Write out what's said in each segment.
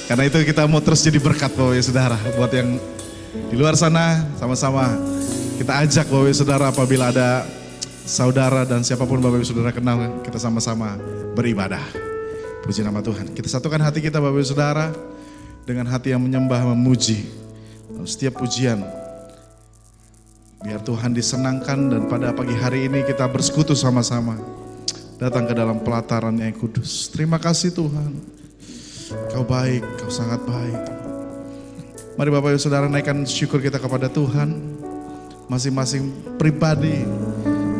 Karena itu kita mau terus jadi berkat Bapak Ibu Saudara. Buat yang di luar sana sama-sama kita ajak Bapak Ibu Saudara apabila ada saudara dan siapapun Bapak Ibu Saudara kenal, kita sama-sama beribadah. Puji nama Tuhan. Kita satukan hati kita Bapak Ibu Saudara dengan hati yang menyembah, memuji. Setiap pujian biar Tuhan disenangkan, dan pada pagi hari ini kita bersekutu sama-sama datang ke dalam pelataran yang kudus. Terima kasih Tuhan. Kau baik, Kau sangat baik. Mari Bapak Ibu Saudara naikkan syukur kita kepada Tuhan. Masing-masing pribadi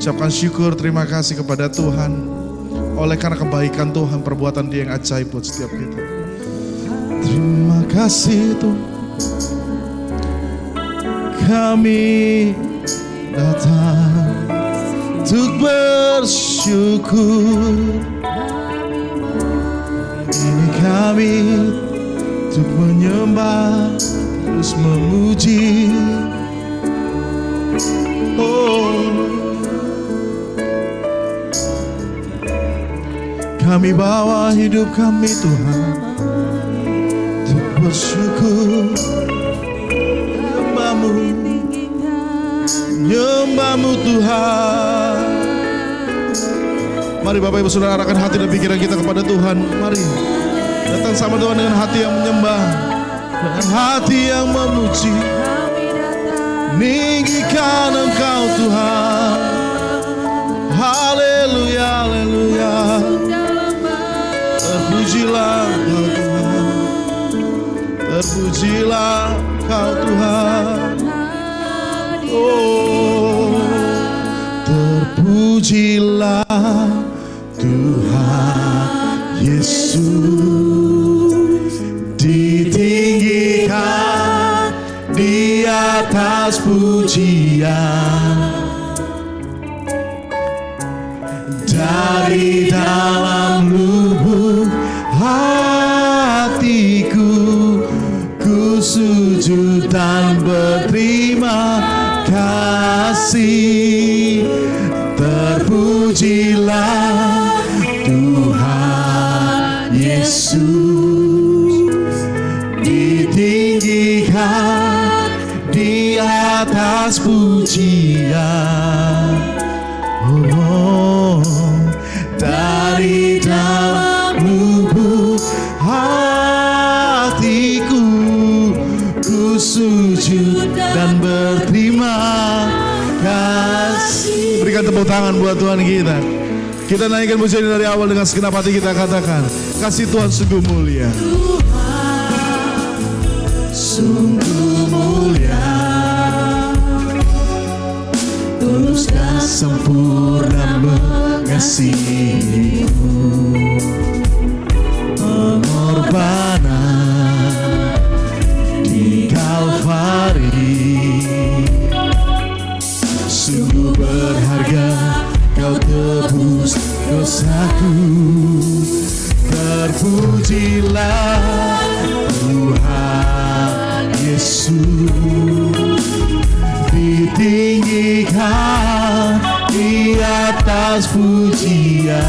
ucapkan syukur, terima kasih kepada Tuhan. Oleh karena kebaikan Tuhan, perbuatan Dia yang ajaib buat setiap kita. Terima kasih Tuhan. Kami datang untuk bersyukur. Ini kami untuk menyembah, terus memuji. Kami bawa hidup kami Tuhan untuk bersyukur. Nyembahmu Tuhan. Mari Bapak Ibu Saudara arahkan hati dan pikiran kita kepada Tuhan. Mari datang sama Tuhan dengan hati yang menyembah, dengan hati yang memuji. Ninggikan Engkau Tuhan. Haleluya, haleluya. Terpujilah Engkau Tuhan. Terpujilah Engkau Tuhan. Oh, terpujilah Tuhan Yesus, ditinggikan di atas pujian, dari dalam lubuk hatiku ku sujud dan berterima kasih. Terpujilah Tuhan Yesus, ditinggikan di atas pujian. Oh, dari dalam lubuk hatiku ku sujud dan berterima kasih. Berikan tepuk tangan buat Tuhan kita. Kita naikkan pujian dari awal dengan segenap hati kita katakan, kasih Tuhan sungguh mulia. Tuhan sungguh mulia, tulus dan sempurna mengasihimu. Pengorbanan di Kalvari sungguh berharga, Kau tebus dosaku. Terpujilah Tuhan Yesus, ditinggikan di atas pujian,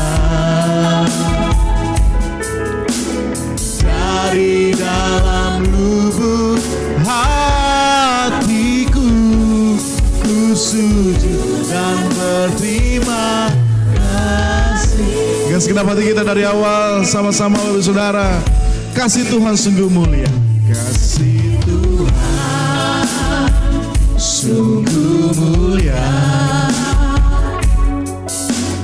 dari dalam lubuk hatiku ku sujud dan berterima kasih. Dengan segenap hati kita dari awal sama-sama Bapak Saudara, kasih Tuhan sungguh mulia. Kasih Tuhan sungguh mulia,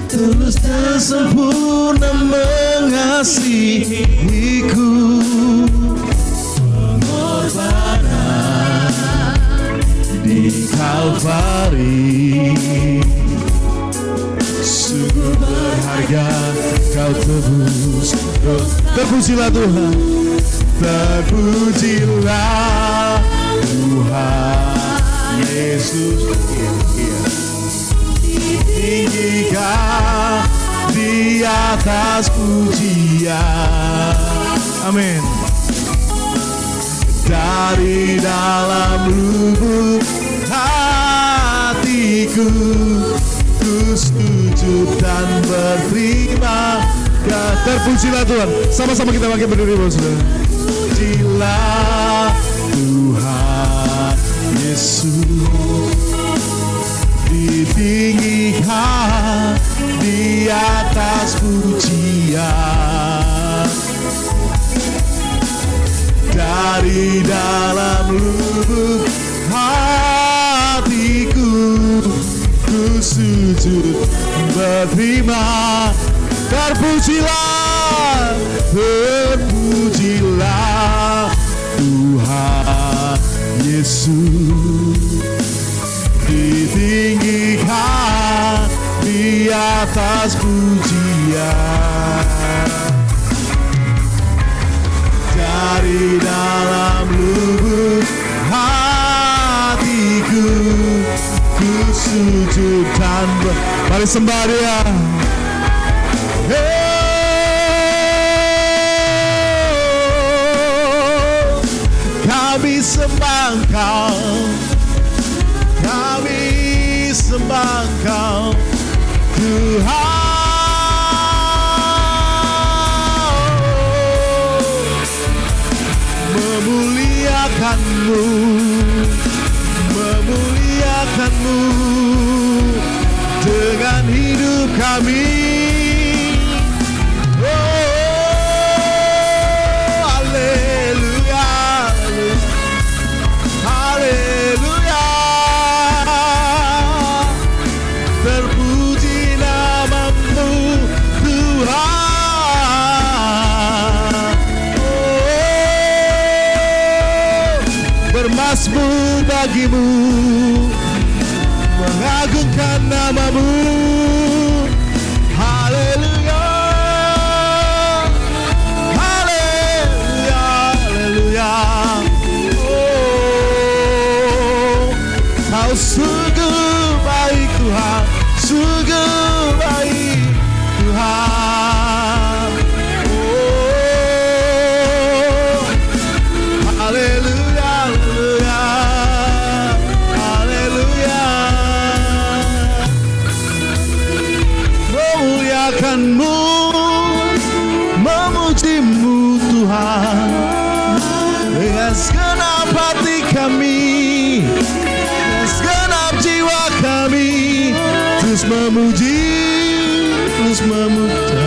tulus dan sempurna mengasihiku. Pengorbanan di Kalvari sungguh berharga, Kau tebus. Terpujilah Tuhan, terpujilah Tuhan Yesus, ditinggikan di atas pujian. Amin. Dari dalam lubuk hatiku ku sujud dan berterima Ya, terpujilah Tuhan. Sama-sama kita pakai berdiri, bos. Terpujilah Tuhan Yesus, ditinggikan di atas pujian. Dari dalam lubuk hatiku, ku sujud berterima. Terpujilah, terpujilah Tuhan Yesus, ditinggikan di atas pujian. Dari dalam lubuk hatiku, ku sujud dan mari sembah Dia. Kami sembah Engkau, kami sembah Engkau Tuhan, memuliakan-Mu, memuliakan-Mu dengan hidup kami. Bermasmur bagimu, mengagungkan nama-Mu. Haleluya, haleluya, haleluya. Oh, Kau sungguh baik Tuhan, sungguh baik Tuhan. Oh, haleluya. Memuliakan-Mu, memuji-Mu Tuhan, dengan segenap hati kami, dengan segenap jiwa kami, terus memuji, terus memuja.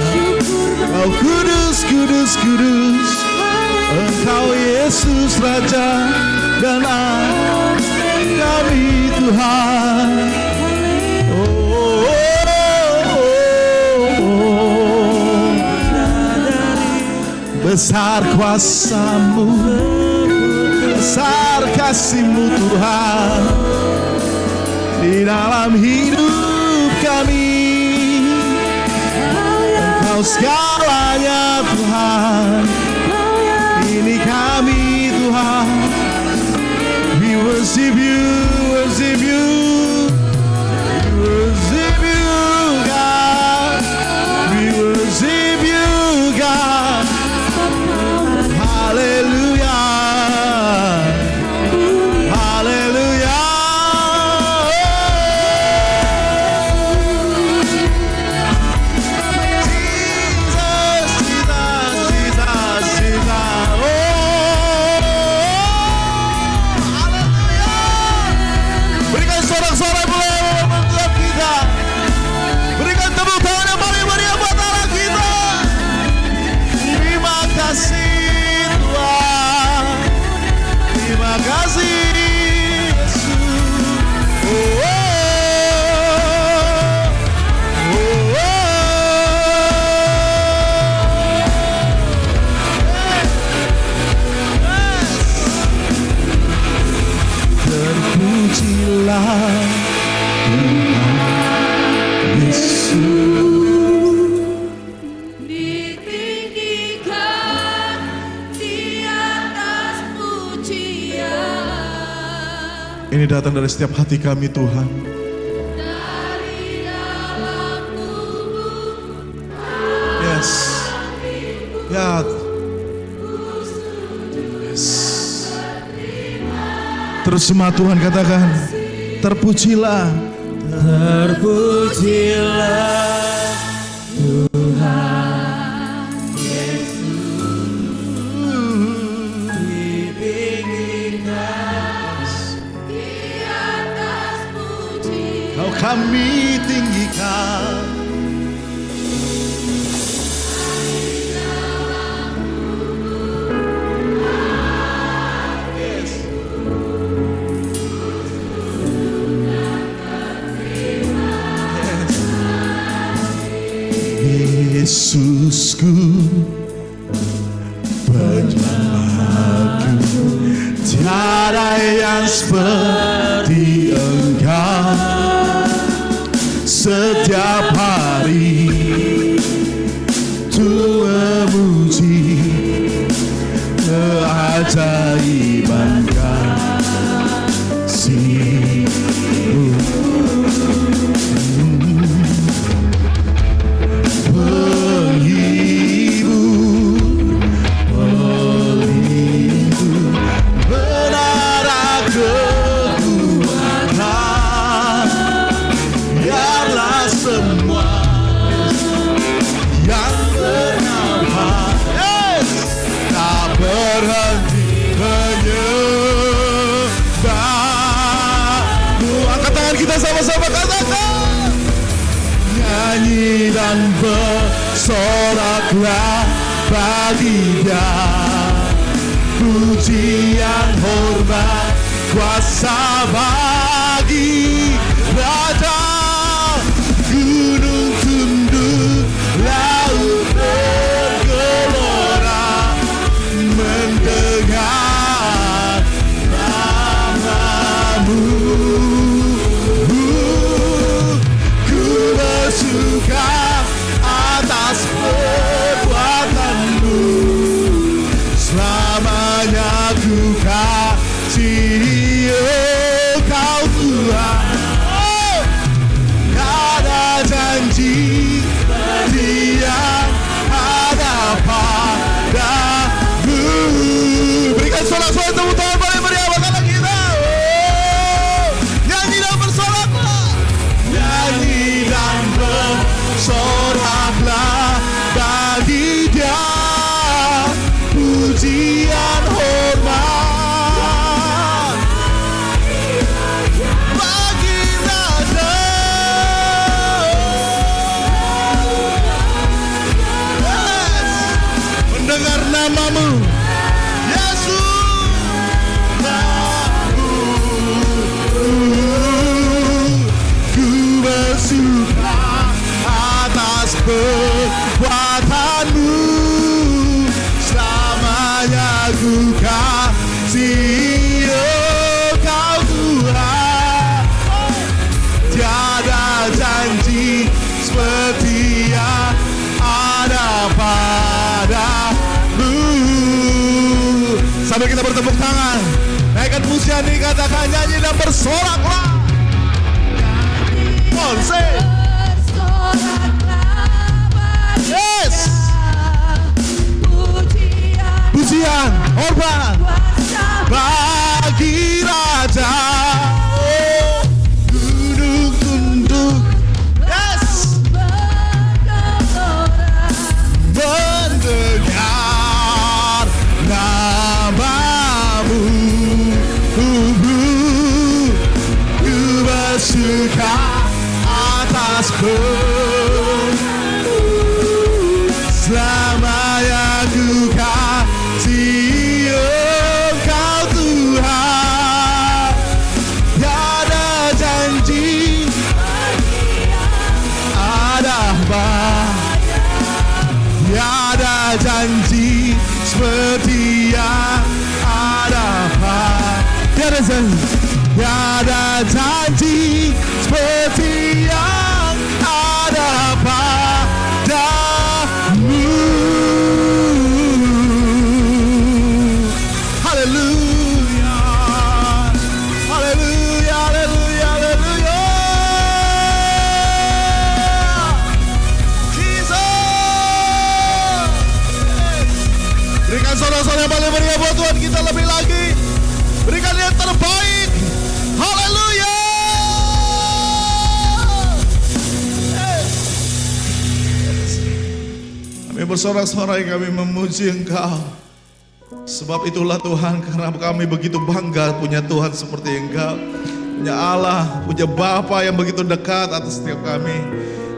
Kau kudus, kudus, kudus, Engkau Yesus Raja dan Allah kami Tuhan. Besar kuasa-Mu, besar kasih-Mu Tuhan, di dalam hidup kami. Engkau segalanya Tuhan, ini kami Tuhan. We worship You, worship You, worship You God, we worship You God. Haleluya, haleluya. Jesus, Jesus, Jesus, Jesus. Oh, haleluya. Berikan sorak-sorai boleh untuk kita. Berikan tepuk tangan yang paling meriah buat Allah kita. Terima kasih. Terima kasih Yesus. Oh, oh, oh, oh. Terpujilah Tuhan Yesus. Ini datang dari setiap hati kami Tuhan. Dari dalam lubuk Yes. Ya. Yes. Terus semua Tuhan katakan, terpujilah, terpujilah Tuhan kami tinggikan. Yesusku, penyelamatku, tiada yang seperti Engkau. Setiap hari tu memuji keajaiban kasih-Mu. Sama-sama katakan, nyanyi dan bersoraklah bagi Dia, pujian, hormat, kuasa bagi Raja. Gunung tunduk, laut bergelora mendengar nama-Mu. Suka atas perbuatan-Mu, selamanya ku kasih Engkau Tuhan. Oh, ada janji Dia ada padamu. Berikan sorak-sorak tepuk tangan paling meriah buat kita. Oh, nyanyi dan bersoraklah, nyanyi dan bersoraklah bagi Dia, pujian, hormat bagi Raja. Yes. Mendengar nama-Mu Yesus, nama-Mu ku bersuka atas perbuatan-Mu, selamanya ku kasih Engkau Tuhan. Tiada janji seperti yang ada padamu. Sambil kita bertepuk tangan, naikkan pujian ini, katakan, nyanyi dan bersoraklah. Say. Yes. Pujian, hormat bagi Raja. Oh, gunung tunduk. Yes. Mendengar nama-Mu, ku bersuka atas selamanya ku kasih Engkau Tuhan. Tiada janji ada tiada janji seperti yang ada tiada janji seperti yang ada padamu. Haleluya, haleluya, haleluya, haleluya. Jesus. Berikan sorak-sorak yang paling meriah buat Tuhan kita lebih lagi. Berikan yang terbaik. Haleluya. Kami bersorak-sorai, kami memuji Engkau. Sebab itulah Tuhan, karena kami begitu bangga punya Tuhan seperti Engkau. punya Allah, punya Bapa yang begitu dekat atas setiap kami.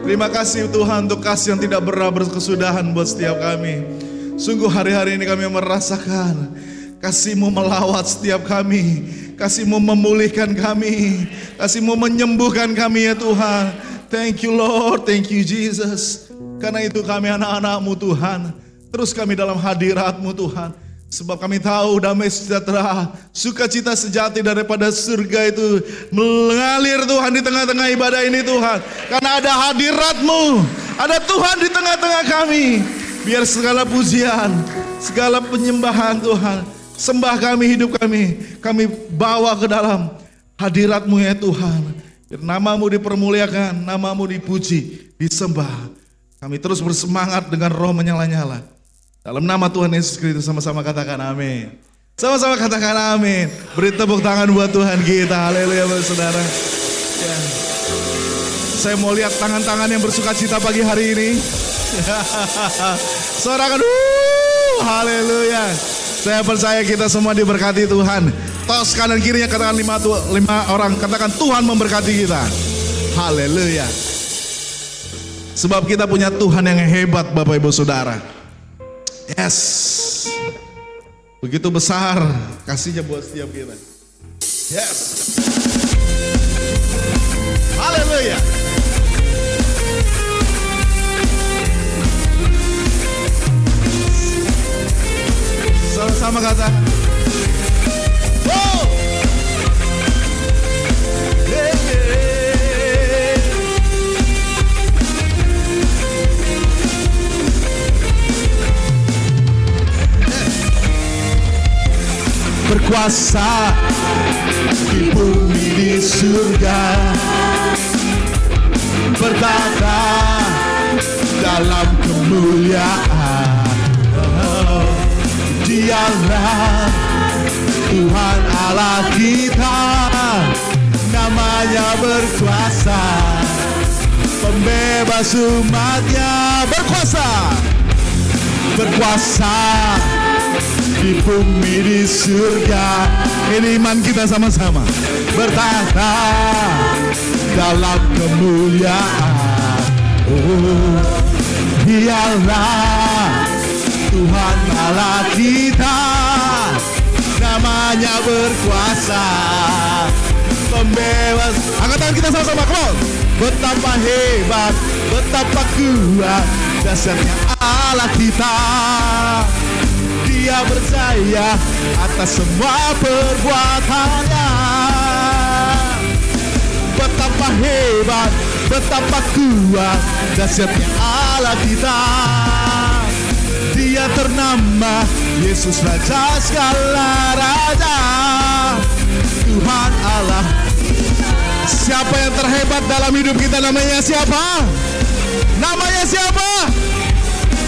Terima kasih Tuhan untuk kasih yang tidak pernah berkesudahan buat setiap kami. Sungguh hari-hari ini kami merasakan kasih-Mu melawat setiap kami, kasih-Mu memulihkan kami, kasih-Mu menyembuhkan kami ya Tuhan. Thank you Lord, thank you Jesus. Karena itu kami anak-anak-Mu Tuhan, terus kami dalam hadirat-Mu Tuhan. Sebab kami tahu damai sejahtera, sukacita sejati daripada surga itu mengalir Tuhan di tengah-tengah ibadah ini Tuhan. Karena ada hadirat-Mu, ada Tuhan di tengah-tengah kami. Biar segala pujian, segala penyembahan Tuhan, sembah kami, hidup kami bawa ke dalam hadirat-Mu ya Tuhan. Biar nama-Mu dipermuliakan, nama-Mu dipuji, disembah. Kami terus bersemangat dengan roh menyala-nyala. Dalam nama Tuhan Yesus Kristus sama-sama katakan amin. Sama-sama katakan amin. Beri tepuk tangan buat Tuhan kita. Haleluya saudara. Ya. Saya mau lihat tangan-tangan yang bersukacita pagi hari ini. Sorakan, haleluya. Saya percaya kita semua diberkati Tuhan. Tos kanan kirinya katakan lima orang. Katakan Tuhan memberkati kita. Haleluya. Sebab kita punya Tuhan yang hebat Bapak Ibu Saudara. Yes. Begitu besar kasihnya buat setiap kita. Yes. Haleluya. Sama-sama kata. Oh. Yeah, yeah. Berkuasa di bumi di surga, bertata dalam kemuliaan. Dialah Tuhan Allah kita, namanya berkuasa, pembebas umatnya. Berkuasa di bumi di surga. Ini iman kita sama-sama. Bertata dalam kemuliaan. Oh, dialah Tuhan Allah kita, namanya berkuasa, pembebas. Angkat tangan kita sama-sama, come on. Betapa hebat, betapa kuat dasarnya Allah kita. Dia berjaya atas semua perbuatannya. Betapa hebat, betapa kuat dasarnya Allah kita. Dia ternama Yesus Raja segala raja, Tuhan Allah. Siapa yang terhebat dalam hidup kita? Namanya siapa? Namanya siapa?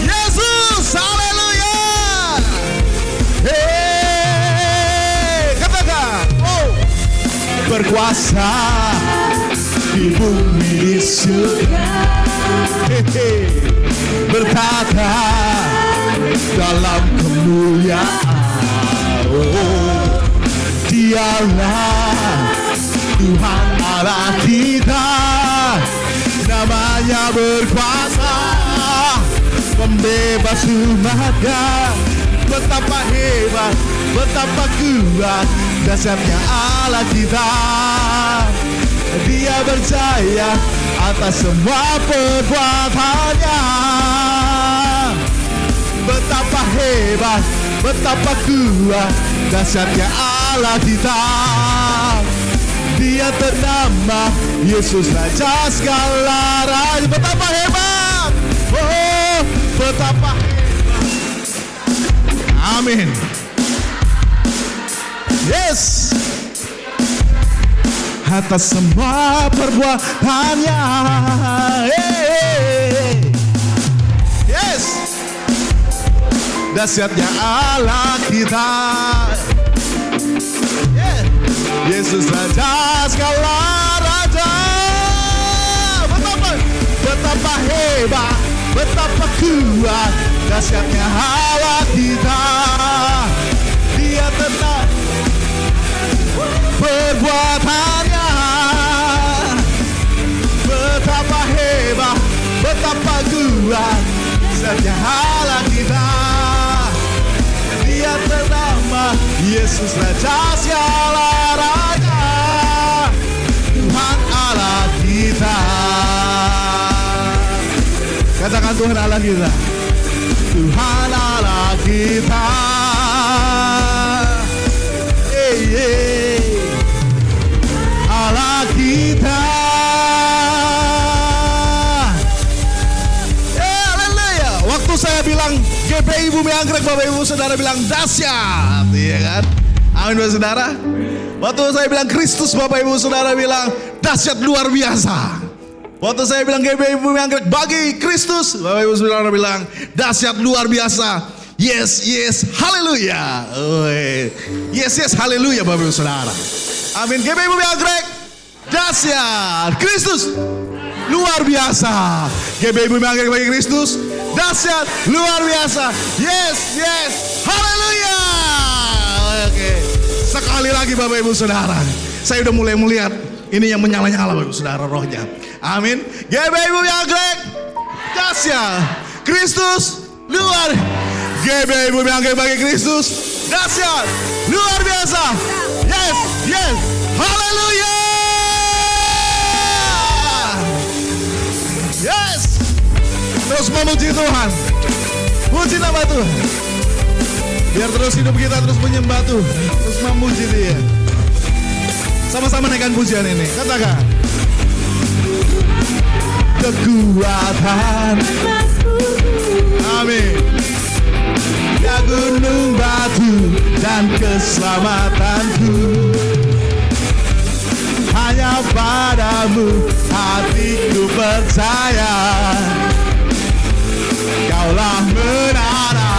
Yesus. Haleluya. Hei, katakan. Oh. Berkuasa di bumi di surga, bertata dalam kemuliaan. Oh, dialah Tuhan Allah kita, namanya berkuasa, pembebas umatnya. Betapa hebat, betapa kuat dasarnya Allah kita. Dia berjaya atas semua perbuatannya. Betapa hebat, betapa kuat dasarnya Allah kita. Dia ternama Yesus Raja segala raja. Betapa hebat, oh betapa hebat. Amin. Yes. Atas semua perbuatannya. Hey. Yes. Dahsyatnya Allah kita. Yeah. Yesus Raja segala raja. Betapa hebat, betapa kuat dahsyatnya Allah kita. Dia tetap perbuatannya. Yesus Raja segala raja, Tuhan Allah kita. Katakan Tuhan Allah kita. Tuhan Allah kita. Allah kita. Haleluya. Waktu saya bilang GPI Bumi Anggrek, Bapak Ibu Saudara bilang dahsyat, iya kan? Amin Bapak Saudara. Waktu saya bilang Kristus, Bapak Ibu Saudara bilang dahsyat luar biasa. Waktu saya bilang GPI Bumi Anggrek bagi Kristus, Bapak Ibu Saudara bilang dahsyat luar biasa. Yes, yes, haleluya. Yes, yes, haleluya Bapak Ibu Saudara. Amin. GPI Bumi Anggrek dahsyat, Kristus luar biasa. GPI Bumi Anggrek bagi Kristus dahsyat luar biasa. Yes, yes, haleluya. Oke. Sekali lagi Bapak Ibu Saudara, saya udah mulai melihat ini yang menyala-nyala Bapak Ibu Saudara rohnya. Amin. GPI Bumi Anggrek dahsyat, Kristus luar. GPI Bumi Anggrek bagi Kristus dahsyat luar biasa. Yes, yes, haleluya. Yes. Terus memuji Tuhan. Puji nama Tuhan. Biar terus hidup kita terus menyembah Tuhan, terus memuji Dia. Sama-sama naikkan pujian ini. Katakan. Kekuatan. Amin. Ya gunung batu dan keselamatanku, hanya padamu hatiku percaya. Kaulah menara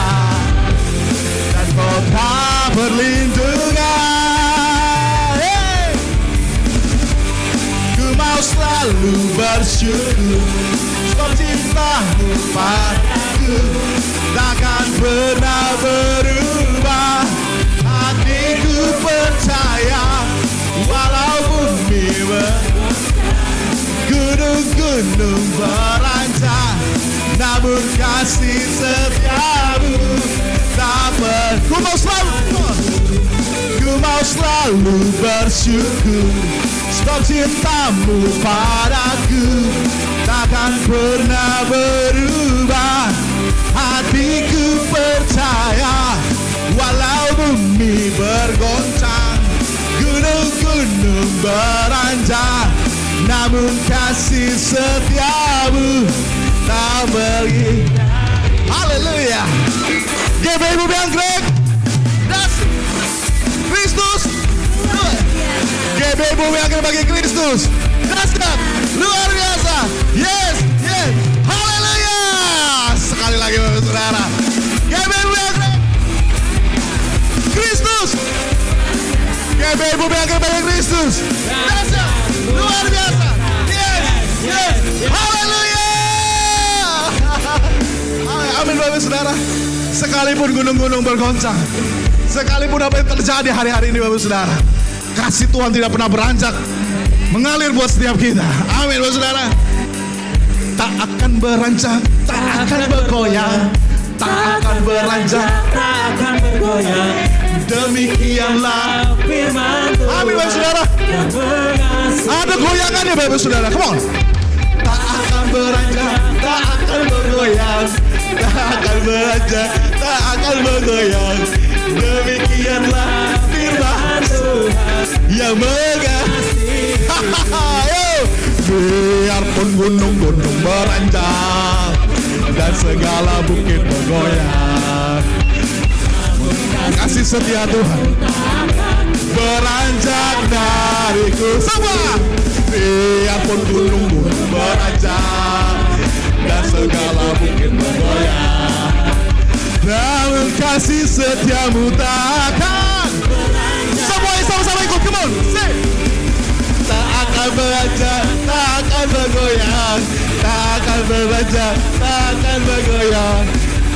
dan kota perlindungan. Hey! Ku mau selalu bersyukur sebab cintamu padaku takkan pernah berubah. Hatiku percaya walau bumi gunung-gunung beranjak, namun kasih setiamu tak pernah. Ku mau selalu bersyukur sebab cintamu padaku takkan pernah berubah. Hatiku percaya walau bumi bergoncang, gunung-gunung beranjak, namun kasih setiamu tak pergi. Haleluya. GPI Bumi Anggrek Kristus. GPI Bumi Anggrek bagi Kristus dahsyat luar biasa. Yes, yes, haleluya. Sekali lagi Bapak Saudara, GPI Bumi Anggrek Kristus. GPI Bumi Anggrek bagi Kristus dahsyat luar biasa. Yes, yes, haleluya. Amin Bapak Saudara. Sekalipun gunung-gunung bergoncang, sekalipun apa yang terjadi hari-hari ini Bapak Saudara, kasih Tuhan tidak pernah beranjak, mengalir buat setiap kita. Amin Bapak Saudara. Tak akan beranjak, tak akan bergoyang, tak akan beranjak, tak akan bergoyang. Demikianlah firman Tuhan. Amin Bapak Saudara. Yang mengasihi. Ada goyangannya Bapak Saudara. Come on. Tak akan beranjak, tak akan bergoyang, tak akan beranjak, tak akan bergoyang. Demikianlah firman Tuhan yang mengasihi. Biarpun gunung-gunung beranjak dan segala bukit bergoyang, kasih setia Tuhan beranjak dariku. Semua. Biarpun gunung-gunung beranjak dan segala bukit bergoyang, namun kasih setiamu takkan. Semua sama-sama ikut, come on, say. Tak akan beranjak, tak akan bergoyang, tak akan beranjak, tak akan bergoyang.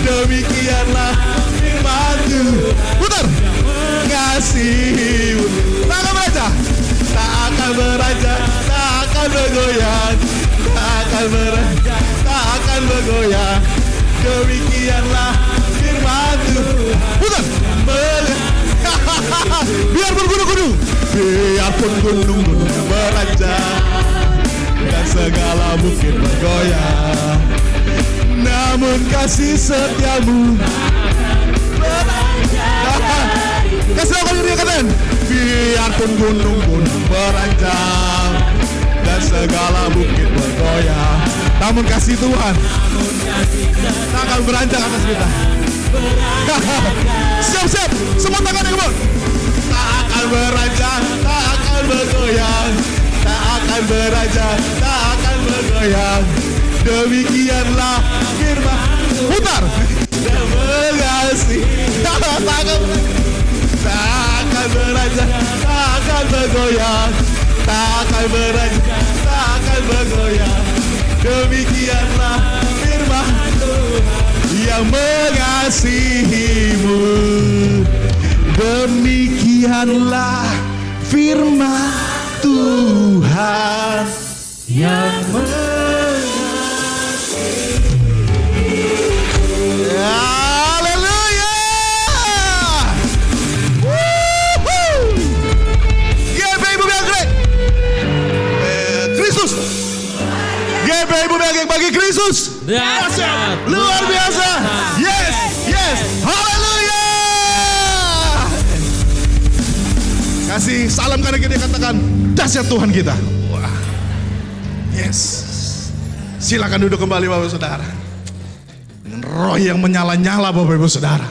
Demikianlah firman Tuhan. Putar. Mengasihimu. Tak akan beranjak, tak akan beranjak, tak akan bergoyang, tak akan beranjak, tak akan bergoyang. Demikianlah firman Tuhan. Putar. bukit bergoyang. Namun kasih setiamu kasih aku diri katakan, biarpun gunung-gunung beranjak dan segala bukit bergoyang, namun kasih Tuhan tak akan beranjak atas kita. Siap-siap, semua tangan yang kebun. Tak akan beranjak, tak akan bergoyang, tak akan beranjak, tak akan bergoyang. Demikianlah firman. Putar. Dan mengasihi, tak akan beranjak, tak akan bergoyang, tak akan beranjak, tak akan bergoyang. Demikianlah firman Tuhan yang mengasihimu. Demikianlah firman Tuhan yang haleluya. Woohoo. GP Ibu Bianggeng. Kristus. GP Ibu Bianggeng bagi Kristus. dahsyat. Luar biasa. Yes, yes. Haleluya. Kasih salam karena kita katakan dahsyat Tuhan kita. Wah. Yes. Silakan duduk kembali Bapak Saudara. Dengan roh yang menyala-nyala Bapak Ibu Saudara.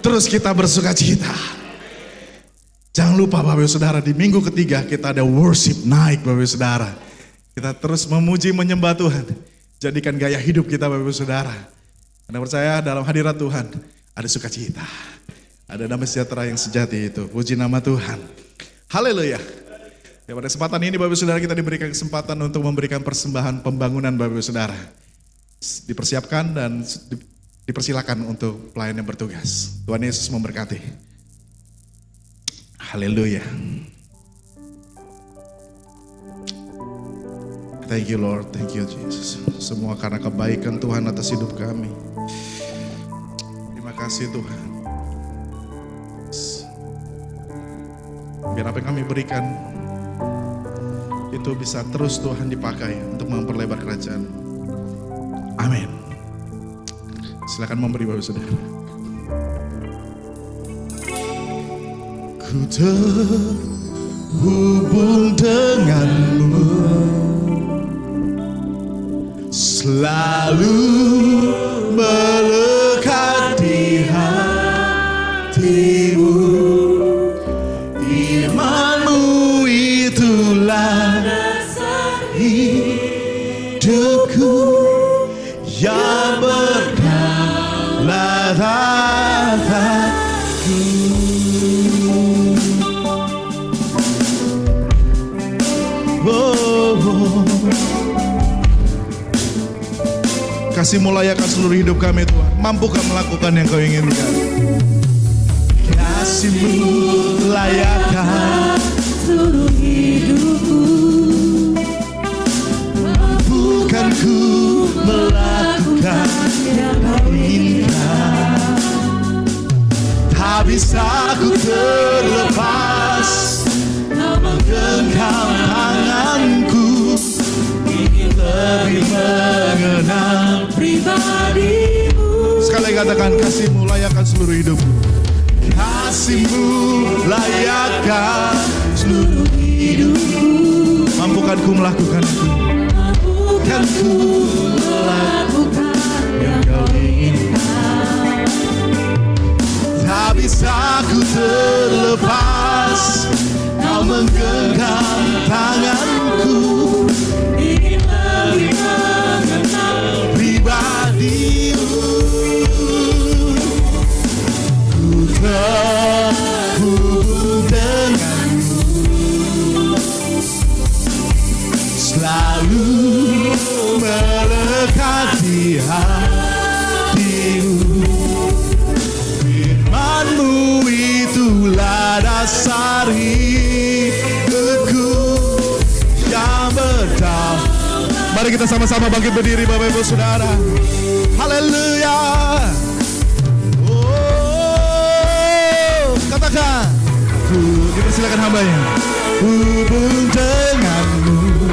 Terus kita bersuka cita. Jangan lupa Bapak Ibu Saudara, di minggu ketiga kita ada worship naik Bapak Ibu Saudara. Kita terus memuji menyembah Tuhan. Jadikan gaya hidup kita Bapak Ibu Saudara. Anda percaya dalam hadirat Tuhan ada sukacita. Ada damai sejahtera yang sejati itu. Puji nama Tuhan. Haleluya. Ya, pada kesempatan ini Bapak Ibu Saudara kita diberikan kesempatan untuk memberikan persembahan pembangunan Bapak Ibu Saudara. Dipersiapkan dan dipersilakan untuk pelayan yang bertugas. Tuhan Yesus memberkati. Haleluya. Thank you Lord, thank you Jesus. Semua karena kebaikan Tuhan atas hidup kami. Terima kasih Tuhan. Biar apa yang kami berikan itu bisa terus Tuhan dipakai untuk memperlebar kerajaan. Amin. Silakan memberi Bapak Saudara. Ku terhubung denganmu, selalu melekat di hatimu. Imanmu itulah hidupku yang berdaulat atasku. Kasih mulayakan seluruh hidup kami Tuhan. Mampukah melakukan yang kau inginkan? Kasih-Mu layakan seluruh hidupku. Mampukah ku melakukan yang kau inginkan? Tak bisa ku terlepas, kau menggenggam tanganku, ingin lebih mengenal Pribadimu. Sekali lagi katakan, kasih-Mu layakan seluruh hidupku. Kasih-Mu layakan seluruh hidupku. Mampukan ku melakukan itu. Mampukan ku melakukan yang kau inginkan. Tak bisa ku terlepas, kau menggenggam tanganku, ingin lebih mengenal pribadimu. Ku terhubung denganmu, selalu melekat di hatimu. Firman-Mu itulah dasar hidupku yang berdaulat. Mari kita sama-sama bangkit berdiri Bapak Ibu Saudara. Haleluya. Oh, katakan. Ku dipersilakan hambanya. Hubung denganmu,